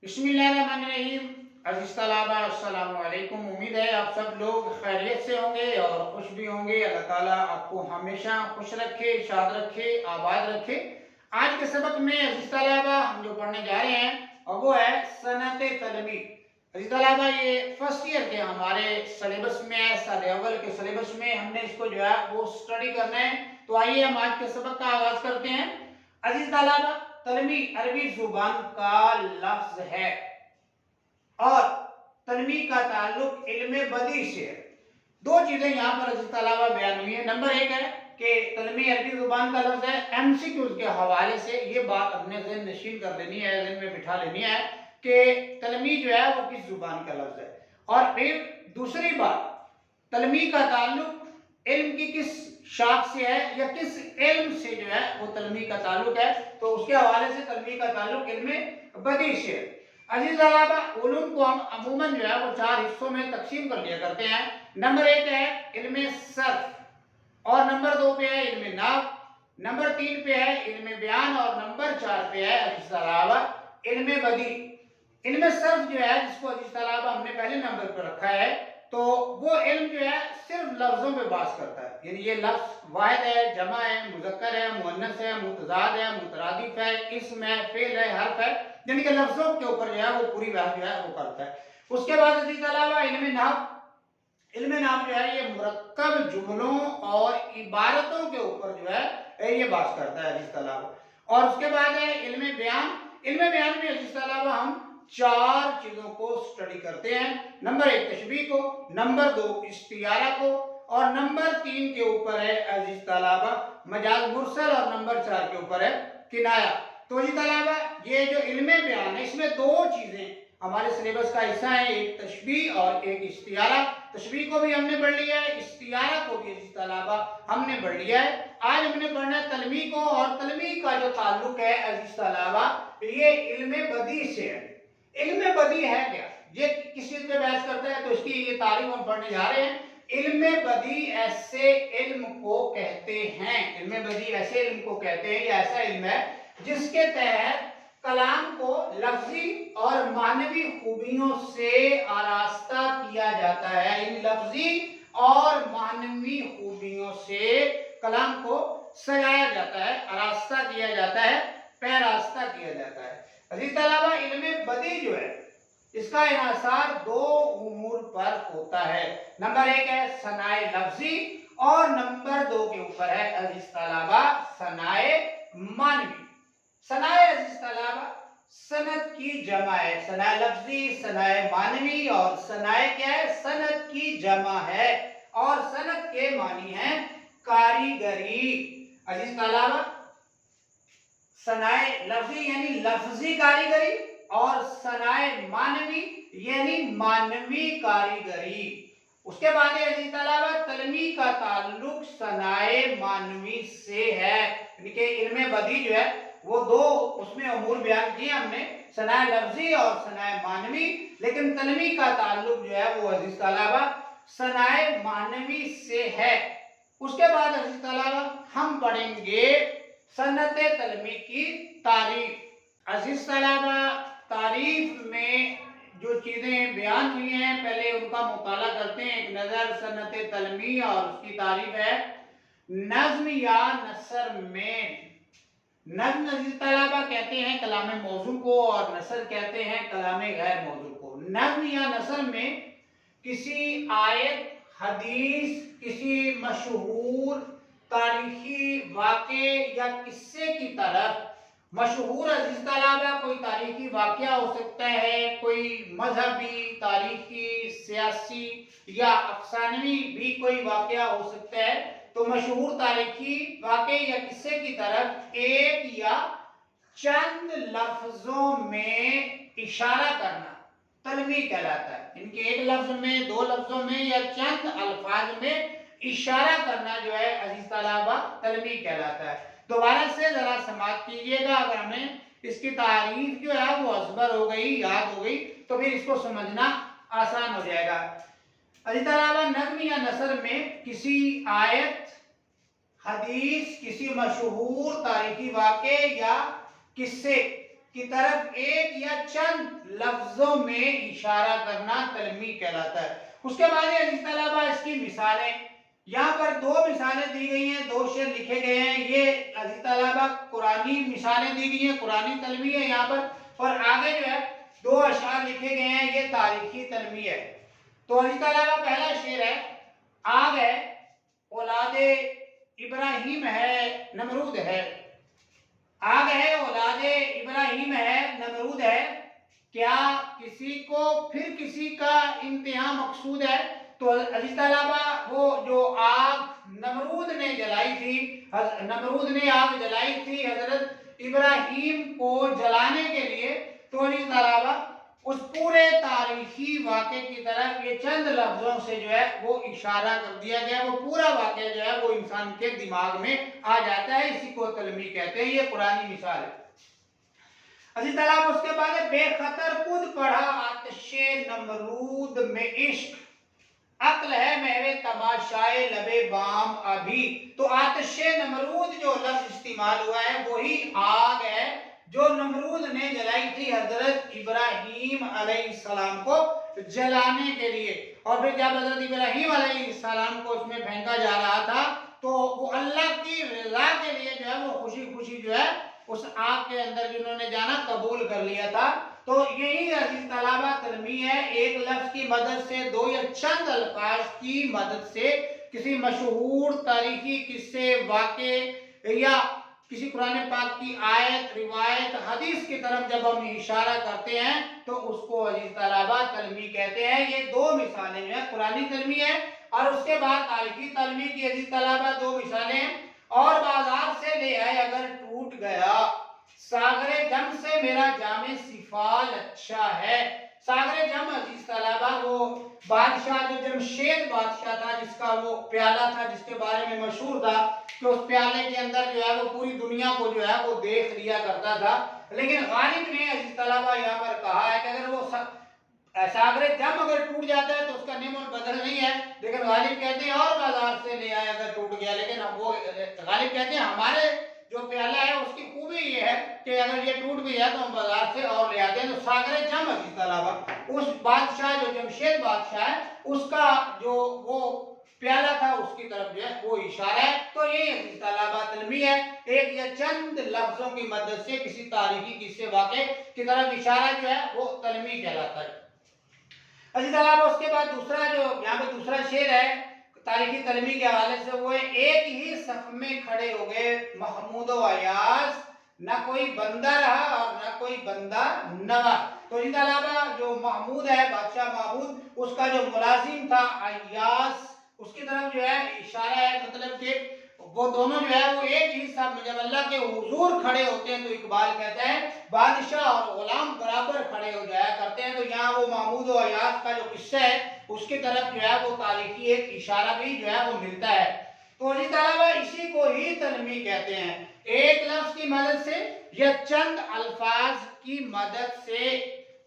बिस्मिल्लाहिर्रहमानिर्रहीम। अज़ीज़ तलबा अस्सलामु अलैकुम। उम्मीद है आप सब लोग खैरियत से होंगे और खुश भी होंगे। अल्लाह ताला आपको हमेशा खुश रखे, शाद रखे, आबाद रखे। आज के सबक में अज़ीज़ तलबा हम जो पढ़ने जा रहे हैं और वो है सनअत तलमी। अज़ीज़ तलबा ये फर्स्ट ईयर के हमारे सिलेबस में है, साल अव्वल के सिलेबस में हमने इसको जो है वो स्टडी करना है। तो आइए हम आज के सबक का आगाज करते हैं। अज़ीज़ तलबा, तलमी अरबी जुबान का लफ्ज है और तलमी का ताल्लुक इल्म बदी से है। दो चीजें यहाँ पर अज़ीज़ तलबा बयान हुई है। नंबर एक है कि तलमी अरबी जुबान का लफ्ज है। एमसीक्यूज के हवाले से ये बात अपने ज़हन नशीन कर लेनी है, ज़हन में बिठा लेनी है कि तलमी जो है वो किस जुबान का लफ्ज है। और फिर दूसरी बात, तलमी का ताल्लुक इल्म की किस शाख से है या किस इल्म से जो है वो तलमी का ताल्लुक है। तो उसके हवाले से तलमी का ताल्लुक इल्म बदी से है। अजीज तलबा, उलूम को हम अमूमन जो है वो चार हिस्सों में तकसीम कर लिया करते हैं। नंबर एक है इल्म सर्फ और नंबर दो पे है इल्म नाहव, नंबर तीन पे है इल्म बयान और नंबर चार पे है अजीज तलबा इल्म बदी। इल्म सर्फ जो है जिसको अजीज तलबा हमने पहले नंबर पर रखा है, तो वो इल्म जो है सिर्फ लफ्जों पे बात करता है। यानी ये लफ्ज वाहिद है, जमा है, मुज़क्कर है, मुअन्नस है, मुतज़ाद है, मुतरादिफ है, इस्म है, फ़िल है, हर्फ है, यानी कि लफ्जों के ऊपर जो है वो पूरी बात जो है वो करता है। उसके बाद अजीज तलबा इल्म नाहव। इल्म नाहव जो है ये मुरक्कब जुमलों और इबारतों के ऊपर जो है ये बात करता है अजीज तलबा। और उसके बाद है इल्म बयान। इल्म बयान में अजीज तलबा हम चार चीजों को स्टडी करते हैं। नंबर एक तशबीह को, नंबर दो इस्तियारा को और नंबर तीन के ऊपर है अजीज तलबा मजाज मुरसल और नंबर चार के ऊपर है किनाया। तो अजीज तलबा ये जो इल्म बयान है इसमें दो चीजें हमारे सिलेबस का हिस्सा है, एक तशबीह और एक इस्तियारा। तशबीह को भी हमने पढ़ लिया है, इस्तियारा को भी अजीज तलबा हमने पढ़ लिया है। आज हमने पढ़ना है तलमी को, और तलमी का जो ताल्लुक है अजीज तलबा ये इल्म बदी से है। इल्म बदी है क्या, ये किस चीज पे बहस करता है, तो इसकी ये तारीफ हम पढ़ने जा रहे हैं। इल्म बदी ऐसे इल्म को कहते हैं, इल्म बदी ऐसे इल्म को कहते हैं, ये ऐसा इल्म है जिसके तहत कलाम को लफ्जी और मानवी खूबियों से आरास्ता किया जाता है। इन लफ्जी और मानवी खूबियों से कलाम को सजाया जाता है, आरास्ता किया जाता है, पैरास्ता किया जाता है। अजीज तलबा इल्म बदी जो है इसका इन्हासार दो उमूर पर होता है। नंबर एक है सनाए लफ्जी और नंबर दो के ऊपर है अजीज तलबा सनाए मानवी। सनाए अजीज तलबा सनत की जमा है, सनाए लफ्जी, सनाए मानवी और सनाए क्या है, सनत की जमा है और सनत के मानी है कारीगरी। अजीज तलबा सनाए लफ्जी यानी लफ्जी कारीगरी और सनाए मानवी यानी मानवी कारीगरी। उसके बाद अजीज तलबा तलमी का ताल्लुक सनाए मानवी से है, यानी कि इल्म बदी जो है वो दो उसमें अमूर बयान किए हमने, सनाए लफ्जी और सनाए मानवी, लेकिन तलमी का ताल्लुक जो है वो अजीज तलबा सनाए मानवी से है। उसके बाद अजीज तलबा हम पढ़ेंगे सनत तलमी की तारीफ। अजीज तलबा तारीफ में जो चीजें बयान हुई हैं पहले उनका मुताला करते हैं, एक नजर सनत तलमी और उसकी तारीफ है। नज्म या नसर में, नज्म अजीज तलबा कहते हैं कलाम मौजू को और नसर कहते हैं कलाम गैर मौजू को। नज्म या नसर में किसी आयत, हदीस, किसी मशहूर तारीखी वाक़े या किस्से की तरफ, मशहूर अजीज तलबा कोई तारीखी वाक़या हो सकता है, कोई मजहबी, तारीखी, सियासी या अफसानवी भी कोई वाक़या हो सकता है। तो मशहूर तारीखी वाक़े या किस्से की तरफ एक या चंद लफ्जों में इशारा करना तलमी कहलाता है। इनके एक लफ्ज में, दो लफ्जों में या चंद अल्फाज में इशारा करना जो है अजीज तलबा तलमी कहलाता है। दोबारा से जरा समाप्त कीजिएगा, अगर हमें इसकी तारीफ जो है वो अजबर हो गई, याद हो गई, तो फिर इसको समझना आसान हो जाएगा। अजीज तलबा नज्म या नसर में किसी आयत, हदीस, किसी मशहूर तारीखी वाक़े या किस्से کی طرف ایک یا چند لفظوں میں اشارہ کرنا تلمیح کہلاتا ہے۔ اس کے بعد عزیز طلبہ اس کی مثالیں، یہاں پر دو مثالیں دی گئی ہیں، دو شعر لکھے گئے ہیں، یہ عزیز طلبہ قرآنی مثالیں دی گئی ہیں، قرآنی تلمیح ہے یہاں پر، اور آگے جو ہے دو اشعار لکھے گئے ہیں، یہ تاریخی تلمیح ہے۔ تو عزیز طلبہ پہلا شعر ہے، آگ ہے اولاد ابراہیم ہے نمرود ہے، آگ ہے اولاد ابراہیم ہے نمرود ہے، کیا کسی کو پھر کسی کا انتہا مقصود ہے؟ تو عزیز طلبہ وہ جو آگ نمرود نے جلائی تھی، نمرود نے آگ جلائی تھی حضرت ابراہیم کو جلانے کے لیے، تو عزیز طلبہ اس پورے تاریخی واقعے کی طرف یہ چند لفظوں سے جو ہے وہ اشارہ کر دیا گیا، وہ پورا واقعہ جو ہے وہ انسان کے دماغ میں آ جاتا ہے، اسی کو تلمیح کہتے ہیں، یہ قرآنی مثال ہے۔ عزیز طلبہ اس کے بعد بے خطر کود پڑھا آتش نمرود میں عشق، عقل ہے محو تماشائے لبے بام ابھی۔ تو آتش نمرود جو لفظ استعمال ہوا ہے وہی آگ ہے جو نمرود نے جلائی تھی حضرت ابراہیم علیہ السلام کو جلانے کے لیے، اور پھر جب حضرت ابراہیم علیہ السلام کو اس میں پھینکا جا رہا تھا تو وہ اللہ کی رضا کے لیے جو ہے وہ خوشی خوشی جو ہے اس آگ کے اندر جنہوں نے جانا قبول کر لیا تھا۔ تو یہی عزیز طلبہ تلمیح ہے، ایک لفظ کی مدد سے، دو یا چند الفاظ کی مدد سے کسی مشہور تاریخی قصے، واقعے یا کسی قرآن پاک کی آیت، روایت، حدیث کی طرف جب ہم اشارہ کرتے ہیں تو اس کو عزیز طلبہ تلمیح کہتے ہیں۔ یہ دو مثالیں جو ہیں قرآنی تلمیح ہے، اور اس کے بعد تاریخی تلمیح کی عزیز طلبہ دو مثالیں ہیں۔ اور بازار سے لے آئے اگر ٹوٹ گیا، ساغر جم سے میرا جام سفال اچھا ہے۔ ساغر جم عزیز طلبہ وہ بادشاہ جو جمشید بادشاہ تھا، جس کا وہ پیالہ تھا، جس کے بارے میں مشہور تھا کہ اس پیالے کے اندر جو ہے وہ پوری دنیا کو جو ہے وہ دیکھ لیا کرتا تھا، لیکن غالب نے عزیز طلبہ یہاں پر کہا ہے کہ اگر وہ ساغر جم اگر ٹوٹ جاتا ہے تو اس کا نیم البدل نہیں ہے، لیکن غالب کہتے ہیں اور بازار سے لے آئے اگر ٹوٹ گیا، لیکن وہ غالب کہتے ہیں ہمارے جو پیالہ ہے اس کی خوبی یہ ہے کہ اگر یہ ٹوٹ بھی جائے تو ہم بازار سے اور لے آتے ہیں۔ تو ساغر جم عزیز طلبہ اس بادشاہ جو جمشید بادشاہ ہے اس کا جو وہ پیالہ تھا اس کی طرف جو ہے وہ اشارہ ہے۔ تو یہ عزیز طلبہ تلمیح ہے، ایک یا چند لفظوں کی مدد سے کسی تاریخی قصے واقعے کی طرف اشارہ جو ہے وہ تلمیح کہلاتا ہے۔ عزیز طلبہ اس کے بعد دوسرا جو یہاں پہ دوسرا شعر ہے تاریخی تلمیح کے حوالے سے، وہ ہے ایک ہی صف میں کھڑے ہو گئے محمود و ایاز، نہ کوئی بندہ رہا اور نہ کوئی بندہ نوا۔ تو عزیز طلبہ جو محمود ہے، بادشاہ محمود، اس کا جو ملازم تھا ایاز، اس کی طرف جو ہے اشارہ ہے، مطلب کہ وہ دونوں جو ہے وہ ایک ہی صف میں جب اللہ کے حضور کھڑے ہوتے ہیں تو اقبال کہتا ہے بادشاہ اور غلام برابر کھڑے ہو جایا کرتے ہیں۔ تو یہاں وہ محمود و ایاز کا جو قصہ ہے اس کی طرف جو ہے وہ تاریخی ایک اشارہ بھی جو ہے وہ ملتا ہے۔ تو عزیز طلبہ اسی کو ہی تلمیح کہتے ہیں، ایک لفظ کی مدد سے یا چند الفاظ کی مدد سے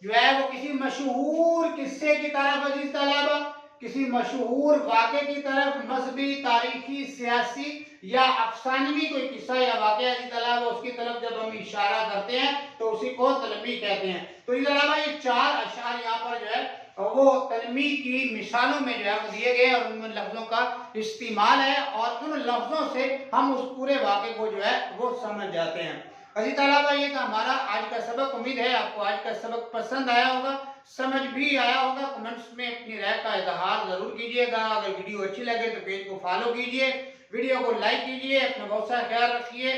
جو ہے وہ کسی مشہور قصے کی طرف عزیز طلبہ، کسی مشہور واقعے کی طرف، مذہبی، تاریخی، سیاسی یا افسانوی کوئی قصہ یا واقعہ عزیز طلبہ اس کی طرف جب ہم اشارہ کرتے ہیں تو اسی کو تلمیح کہتے ہیں۔ تو عزیز طلبہ یہ چار اشعار یہاں پر جو ہے وہ تلمیح کی مثالوں میں جو ہے وہ دیے گئے اور ان لفظوں کا استعمال ہے، اور ان لفظوں سے ہم اس پورے واقعے کو جو ہے وہ سمجھ جاتے ہیں۔ عزیز طلبہ یہ تھا ہمارا آج کا سبق، امید ہے آپ کو آج کا سبق پسند آیا ہوگا، سمجھ بھی آیا ہوگا۔ کمنٹس میں اپنی رائے کا اظہار ضرور کیجیے گا، اگر ویڈیو اچھی لگے تو پیج کو فالو کیجیے، ویڈیو کو لائک کیجیے، اپنا بہت سا خیال رکھیے،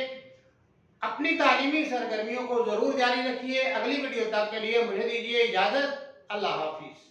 اپنی تعلیمی سرگرمیوں کو ضرور جاری رکھیے۔ اگلی ویڈیو تک کے لیے مجھے دیجیے اجازت، اللہ حافظ۔